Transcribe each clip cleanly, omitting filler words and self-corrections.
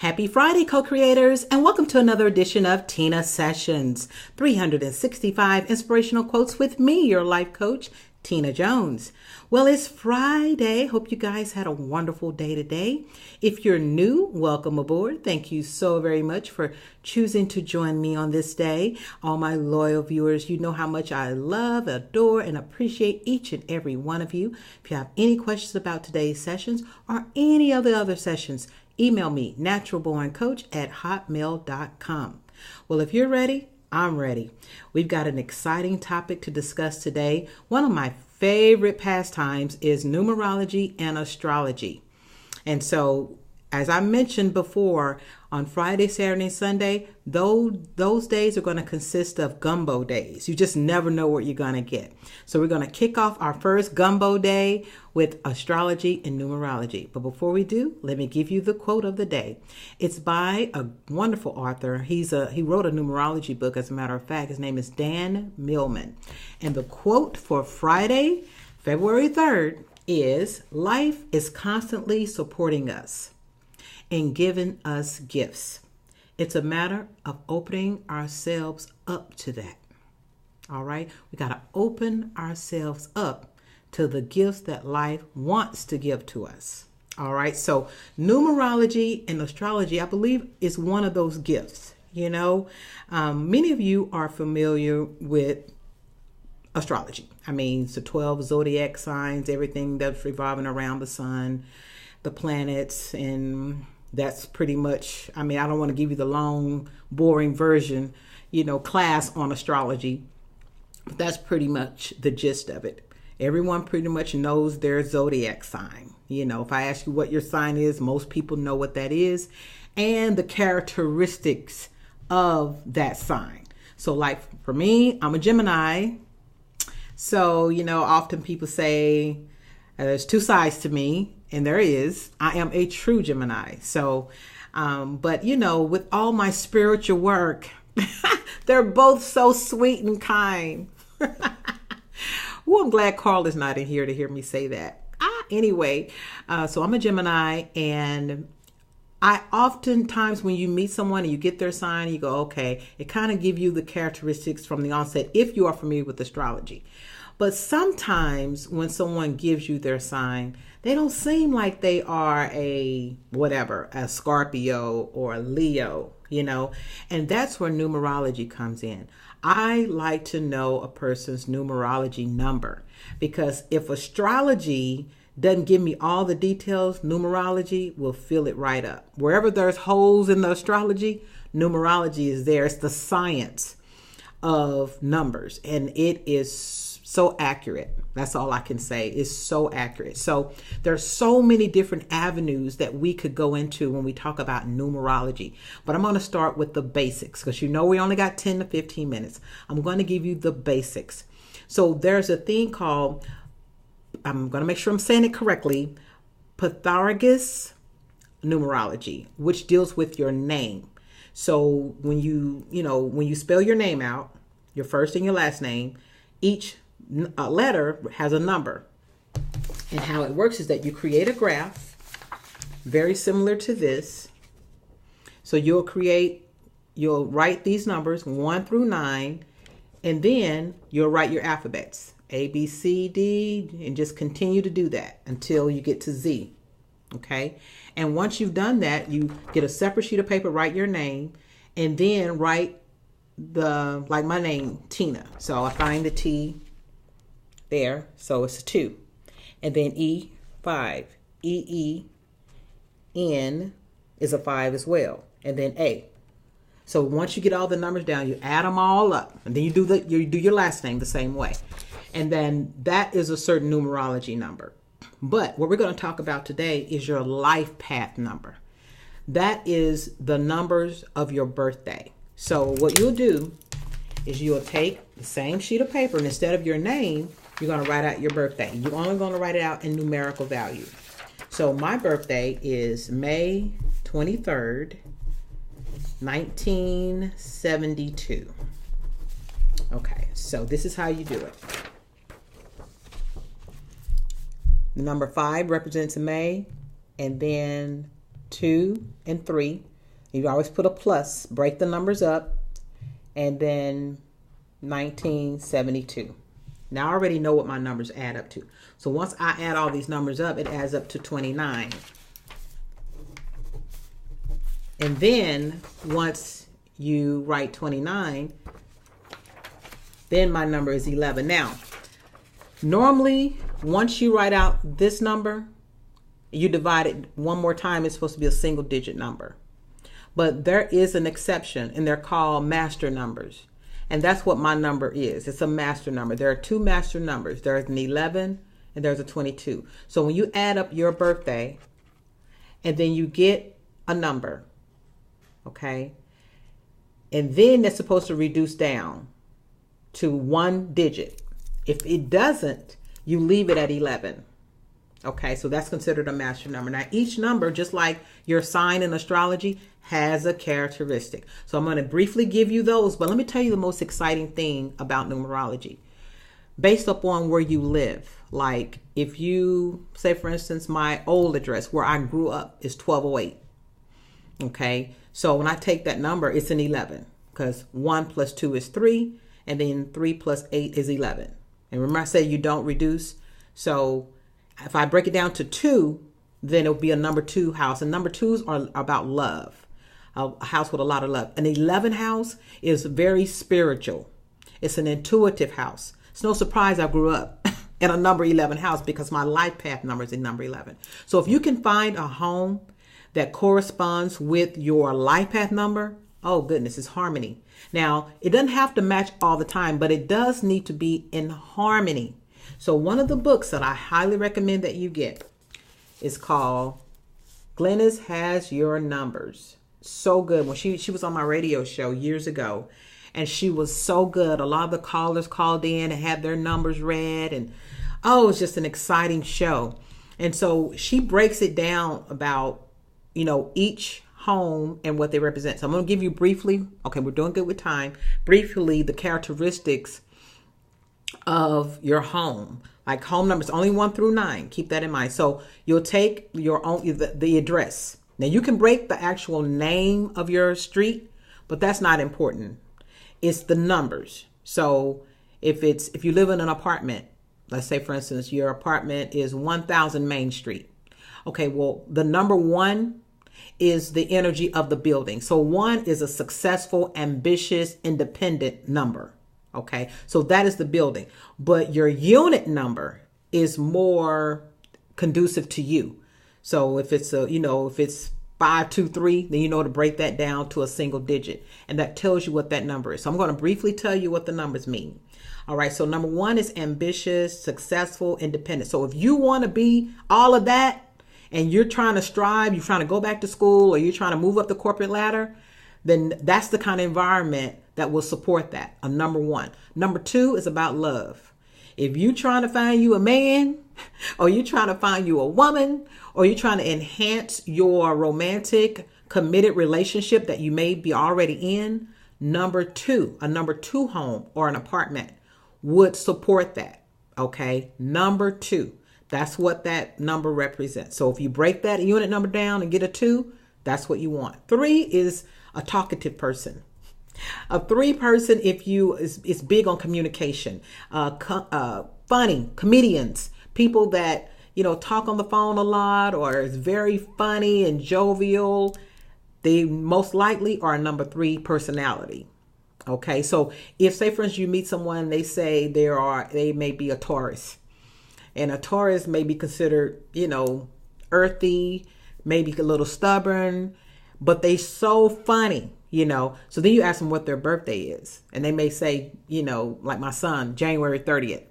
Happy Friday, co-creators, and welcome to another edition of Teena Sessions, 365 inspirational quotes with me, your life coach, Teena Jones. Well, it's Friday. Hope you guys had a wonderful day today. If you're new, welcome aboard. Thank you so very much for choosing to join me on this day. All my loyal viewers, you know how much I love, adore, and appreciate each and every one of you. If you have any questions about today's sessions or any of the other sessions, email me, naturalborncoach@hotmail.com. Well, if you're ready, I'm ready. We've got an exciting topic to discuss today. One of my favorite pastimes is numerology and astrology. And so, as I mentioned before, on Friday, Saturday, and Sunday, those days are going to consist of gumbo days. You just never know what you're going to get. So we're going to kick off our first gumbo day with astrology and numerology. But before we do, let me give you the quote of the day. It's by a wonderful author. He wrote a numerology book, as a matter of fact. His name is Dan Millman. And the quote for Friday, February 3rd is, "Life is constantly supporting us and giving us gifts. It's a matter of opening ourselves up to that." All right? We got to open ourselves up to the gifts that life wants to give to us. All right? So numerology and astrology, I believe, is one of those gifts. You know, many of you are familiar with astrology. I mean, it's the 12 zodiac signs, everything that's revolving around the sun, the planets, and that's pretty much, I mean, I don't want to give you the long, boring version, class on astrology, but that's pretty much the gist of it. Everyone pretty much knows their zodiac sign. If I ask you what your sign is, most people know what that is and the characteristics of that sign. So like for me, I'm a Gemini. So, often people say there's two sides to me. And there is. I am a true Gemini. So, but with all my spiritual work, they're both so sweet and kind. Well, I'm glad Carl is not in here to hear me say that. Anyway, so I'm a Gemini, and I oftentimes, when you meet someone and you get their sign, you go, okay, it kind of gives you the characteristics from the onset if you are familiar with astrology. But sometimes when someone gives you their sign, they don't seem like they are a Scorpio or a Leo, and that's where numerology comes in. I like to know a person's numerology number, because if astrology doesn't give me all the details, numerology will fill it right up. Wherever there's holes in the astrology, numerology is there. It's the science of numbers, and it is so accurate. That's all I can say. It's so accurate. So there's so many different avenues that we could go into when we talk about numerology. But I'm going to start with the basics, because we only got 10 to 15 minutes. I'm going to give you the basics. So there's a thing called, I'm going to make sure I'm saying it correctly, Pythagoras numerology, which deals with your name. So when you spell your name out, your first and your last name, each letter has a number. And how it works is that you create a graph very similar to this. So you'll write these numbers 1 through 9, and then you'll write your alphabets A, B, C, D, and just continue to do that until you get to Z. Okay? And once you've done that, you get a separate sheet of paper, write your name, and then write like my name, Teena. So I find the T there, so it's a 2. And then E, 5. N is a 5 as well. And then A. So once you get all the numbers down, you add them all up. And then you do your last name the same way. And then that is a certain numerology number. But what we're going to talk about today is your life path number. That is the numbers of your birthday. So what you'll do is you'll take the same sheet of paper, and instead of your name, you're going to write out your birthday. You're only going to write it out in numerical value. So my birthday is May 23rd, 1972. Okay, so this is how you do it. Number 5 represents May, and then 2 and 3 You always put a plus, break the numbers up, and then 1972. Now I already know what my numbers add up to. So once I add all these numbers up, it adds up to 29. And then once you write 29, then my number is 11. Now, normally, once you write out this number, you divide it one more time, it's supposed to be a single digit number. But there is an exception, and they're called master numbers. And that's what my number is. It's a master number. There are two master numbers. There's an 11 and there's a 22. So when you add up your birthday and then you get a number, okay, and then it's supposed to reduce down to one digit. If it doesn't, you leave it at 11. Okay, so that's considered a master number. Now, each number, just like your sign in astrology, has a characteristic. So I'm going to briefly give you those, but let me tell you the most exciting thing about numerology. Based upon where you live, like if you say, for instance, my old address where I grew up is 1208. Okay, so when I take that number, it's an 11 because 1 plus 2 is 3, and then 3 plus 8 is 11. And remember I said you don't reduce. So if I break it down to 2, then it'll be a number 2 house. And number 2s are about love, a house with a lot of love. An 11 house is very spiritual. It's an intuitive house. It's no surprise I grew up in a number 11 house because my life path number is in number 11. So if you can find a home that corresponds with your life path number, oh goodness, it's harmony. Now, it doesn't have to match all the time, but it does need to be in harmony. So one of the books that I highly recommend that you get is called Glennis Has Your Numbers. So good. When she was on my radio show years ago, and she was so good. A lot of the callers called in and had their numbers read, and oh, it was just an exciting show. And so she breaks it down about, each home and what they represent. So I'm going to give you briefly, okay, we're doing good with time, briefly the characteristics of your home. Like home numbers, only 1 through 9. Keep that in mind. So you'll take your own, the address. Now you can break the actual name of your street, but that's not important. It's the numbers. So if you live in an apartment, let's say for instance, your apartment is 1000 Main Street. Okay, well, the number 1 is the energy of the building. So 1 is a successful, ambitious, independent number. Okay, so that is the building. But your unit number is more conducive to you. So if it's if it's 523, then you know to break that down to a single digit. And that tells you what that number is. So I'm going to briefly tell you what the numbers mean. All right, so number 1 is ambitious, successful, independent. So if you want to be all of that and you're trying to strive, you're trying to go back to school, or you're trying to move up the corporate ladder, then that's the kind of environment that will support that. A number 1. Number 2 is about love. If you're trying to find you a man, or you're trying to find you a woman, or you're trying to enhance your romantic, committed relationship that you may be already in, a number 2 home or an apartment would support that. Okay, number 2. That's what that number represents. So if you break that unit number down and get a 2, that's what you want. 3 is a talkative person. A 3 person, is big on communication. Funny comedians, people that talk on the phone a lot, or is very funny and jovial. They most likely are a number 3 personality. Okay, so if, say for instance, you meet someone, they say they may be a Taurus. And a Taurus may be considered, earthy, maybe a little stubborn, but they so funny, So then you ask them what their birthday is. And they may say, like my son, January 30th,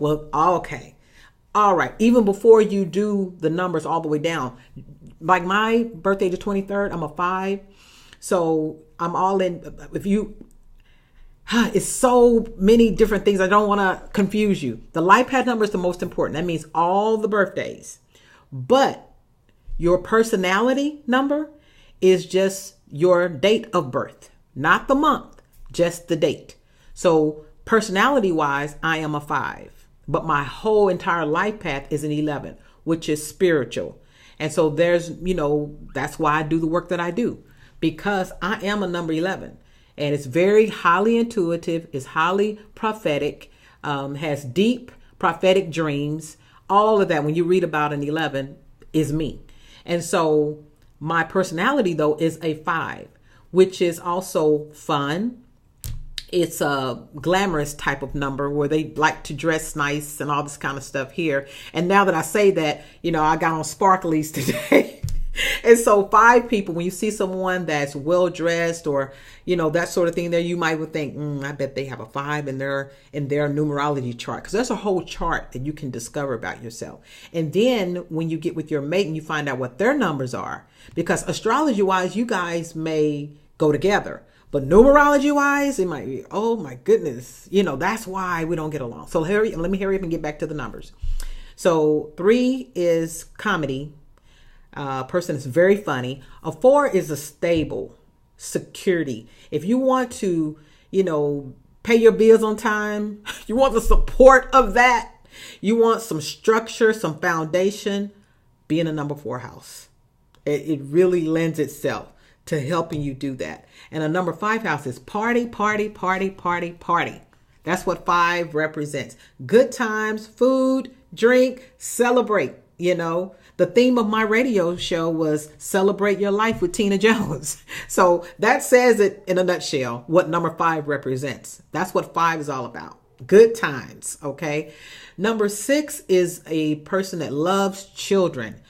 well, okay. All right. Even before you do the numbers all the way down, like my birthday, the 23rd, I'm a 5. So I'm all in. It's so many different things. I don't want to confuse you. The life path number is the most important. That means all the birthdays. But your personality number is just your date of birth, not the month, just the date. So personality wise, I am a 5, but my whole entire life path is an 11, which is spiritual. And so there's, that's why I do the work that I do. because I am a number 11. And it's very highly intuitive, it's highly prophetic, has deep prophetic dreams. All of that, when you read about an 11, is me. And so my personality, though, is a 5, which is also fun. It's a glamorous type of number where they like to dress nice and all this kind of stuff here. And now that I say that, I got on sparklies today. And so 5 people, when you see someone that's well dressed or, that sort of thing there, you might would think, I bet they have a 5 in their numerology chart. Because there's a whole chart that you can discover about yourself. And then when you get with your mate and you find out what their numbers are, because astrology wise, you guys may go together. But numerology wise, it might be, oh my goodness, that's why we don't get along. So let me hurry up and get back to the numbers. So 3 is comedy. Person is very funny. A 4 is a stable security. If you want to, pay your bills on time, you want the support of that, you want some structure, some foundation, be in a number 4 house. It really lends itself to helping you do that. And a number 5 house is party, party, party, party, party. That's what 5 represents. Good times, food, drink, celebrate. The theme of my radio show was Celebrate Your Life with Teena Jones. So that says it in a nutshell, what number 5 represents. That's what 5 is all about. Good times. Okay. Number 6 is a person that loves children.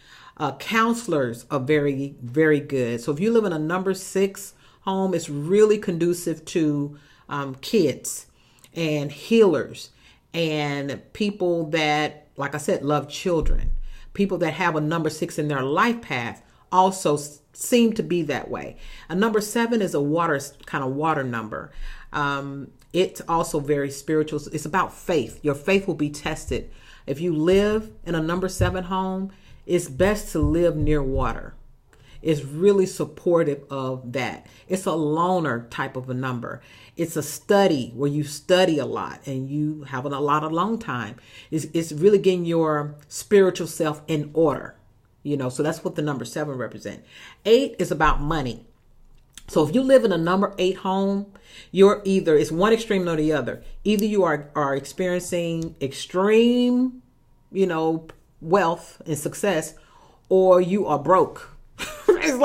Counselors are very, very good. So if you live in a number 6 home, it's really conducive to kids and healers and people that, like I said, love children. People that have a number 6 in their life path also seem to be that way. A number 7 is a water number. It's also very spiritual. It's about faith. Your faith will be tested. If you live in a number 7 home, it's best to live near water. It's really supportive of that. It's a loner type of a number. It's a study where you study a lot and you have a lot of alone time. It's really getting your spiritual self in order, so that's what the number 7 represents. 8 is about money. So if you live in a number 8 home, it's one extreme or the other. Either you are experiencing extreme, wealth and success, or you are broke. It's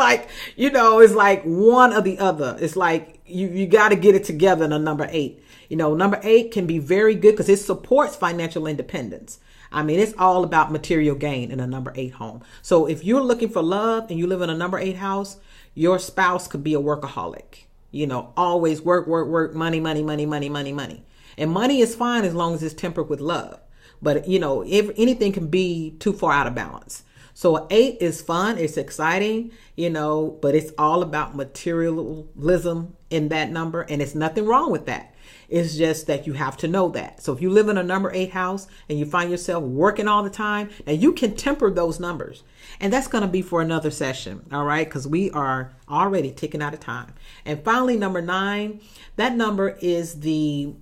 like one or the other. It's like you got to get it together in a number 8. Number 8 can be very good because it supports financial independence. It's all about material gain in a number 8 home. So if you're looking for love and you live in a number 8 house, your spouse could be a workaholic. Always work, money, money, money, money, money, money. And money is fine as long as it's tempered with love. But, if anything can be too far out of balance. So an 8 is fun. It's exciting, but it's all about materialism in that number. And it's nothing wrong with that. It's just that you have to know that. So if you live in a number 8 house and you find yourself working all the time, now you can temper those numbers. And that's going to be for another session. All right. Because we are already ticking out of time. And finally, number 9, that number is the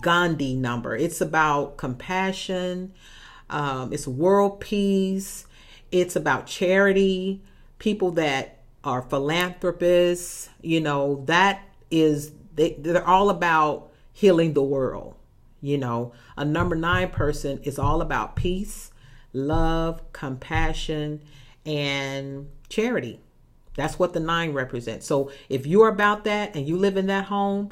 Gandhi number. It's about compassion. It's world peace. It's about charity, people that are philanthropists, they're all about healing the world. A number 9 person is all about peace, love, compassion, and charity. That's what the 9 represents. So if you're about that and you live in that home,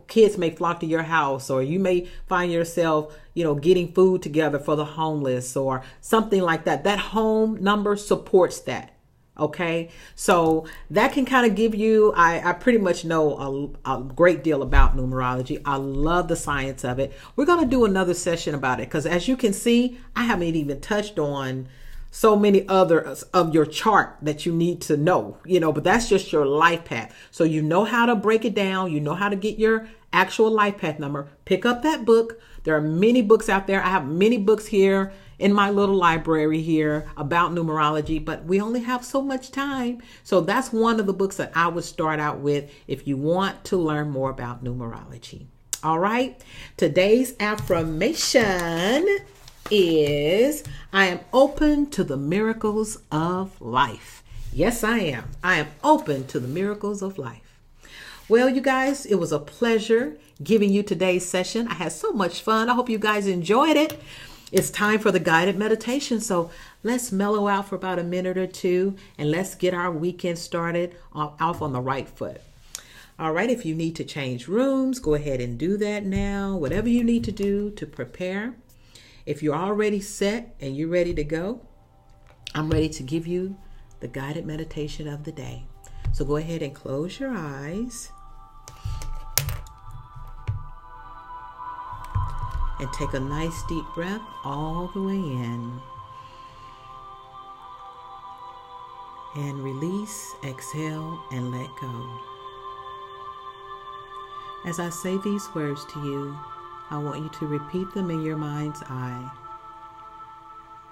kids may flock to your house, or you may find yourself, getting food together for the homeless or something like that. That home number supports that. Okay. So that can kind of give you, I pretty much know a great deal about numerology. I love the science of it. We're going to do another session about it because as you can see, I haven't even touched on so many others of your chart that you need to know, but that's just your life path. So you know how to break it down. You know how to get your actual life path number. Pick up that book. There are many books out there. I have many books here in my little library here about numerology, but we only have so much time. So that's one of the books that I would start out with if you want to learn more about numerology. All right. Today's affirmation is, I am open to the miracles of life. Yes, I am. I am open to the miracles of life. Well, you guys, it was a pleasure giving you today's session. I had so much fun. I hope you guys enjoyed it. It's time for the guided meditation. So let's mellow out for about a minute or two and let's get our weekend started off on the right foot. All right, if you need to change rooms, go ahead and do that now. Whatever you need to do to prepare. If you're already set and you're ready to go, I'm ready to give you the guided meditation of the day. So go ahead and close your eyes and take a nice deep breath all the way in. And release, exhale, and let go. As I say these words to you, I want you to repeat them in your mind's eye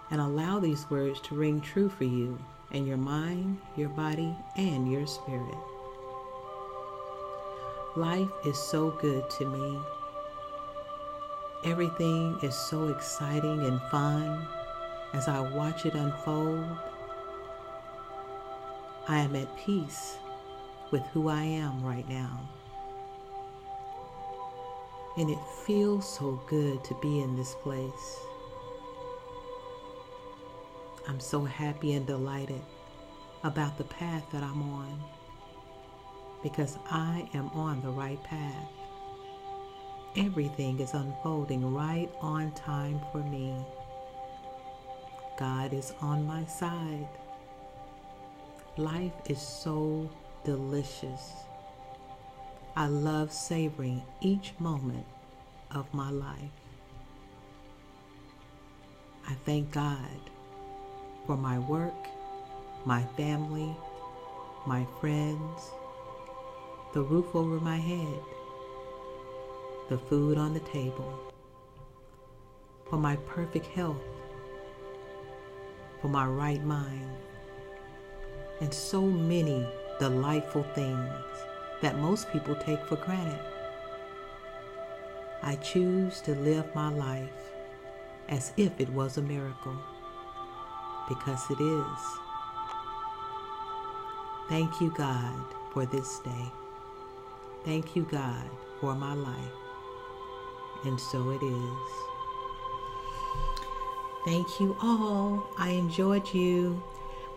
and allow these words to ring true for you in your mind, your body, and your spirit. Life is so good to me. Everything is so exciting and fun as I watch it unfold. I am at peace with who I am right now. And it feels so good to be in this place. I'm so happy and delighted about the path that I'm on because I am on the right path. Everything is unfolding right on time for me. God is on my side. Life is so delicious. I love savoring each moment of my life. I thank God for my work, my family, my friends, the roof over my head, the food on the table, for my perfect health, for my right mind, and so many delightful things that most people take for granted. I choose to live my life as if it was a miracle, because it is. Thank you, God, for this day. Thank you, God, for my life. And so it is. Thank you all. I enjoyed you.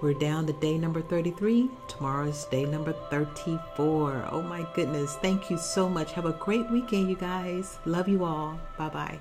We're down to day number 33. Tomorrow's day number 34. Oh my goodness. Thank you so much. Have a great weekend, you guys. Love you all. Bye-bye.